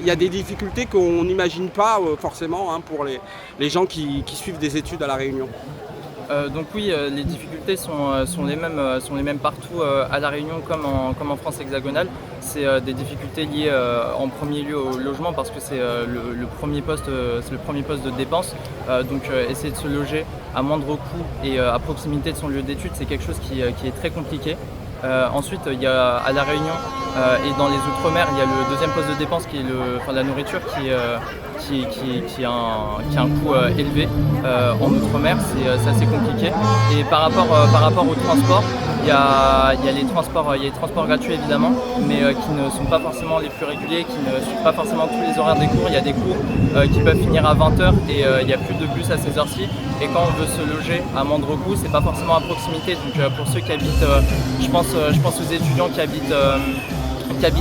y a des difficultés qu'on n'imagine pas forcément hein, pour les gens qui suivent des études à La Réunion. Donc oui, les difficultés sont les mêmes partout à La Réunion comme en France hexagonale. C'est des difficultés liées en premier lieu au logement parce que c'est le premier poste de dépense. Donc essayer de se loger à moindre coût et à proximité de son lieu d'études, c'est quelque chose qui est très compliqué. Ensuite, il y a à La Réunion et dans les Outre-mer, il y a le deuxième poste de dépense qui est la nourriture qui a un coût élevé en Outre-mer, c'est assez compliqué. Et par rapport au transport, il y a les transports gratuits évidemment, mais qui ne sont pas forcément les plus réguliers, qui ne suivent pas forcément tous les horaires des cours. Il y a des cours qui peuvent finir à 20h et il n'y a plus de bus à ces heures-ci. Et quand on veut se loger à moindre coût, c'est pas forcément à proximité. Donc pour ceux qui habitent, je pense aux étudiants qui habitent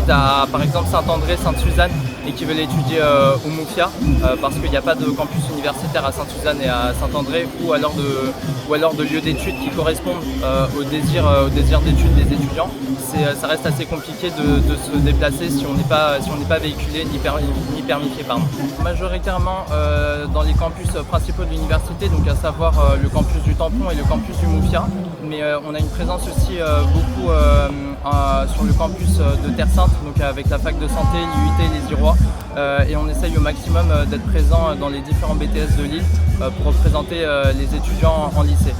à par exemple Saint-André, Sainte-Suzanne et qui veulent étudier au Moufia parce qu'il n'y a pas de campus universitaire à Sainte-Suzanne et à Saint-André ou alors de lieux d'études qui correspondent au désir d'études des étudiants. Ça reste assez compliqué de se déplacer si on n'est pas véhiculé ni permissié. Majoritairement dans les campus principaux de l'université, donc à savoir le campus du Tampon et le campus du Moufia, mais on a une présence aussi beaucoup sur le campus de Terre Sainte, donc avec la fac de santé, l'IUT et les Irois, et on essaye au maximum d'être présent dans les différents BTS de l'île pour représenter les étudiants en lycée.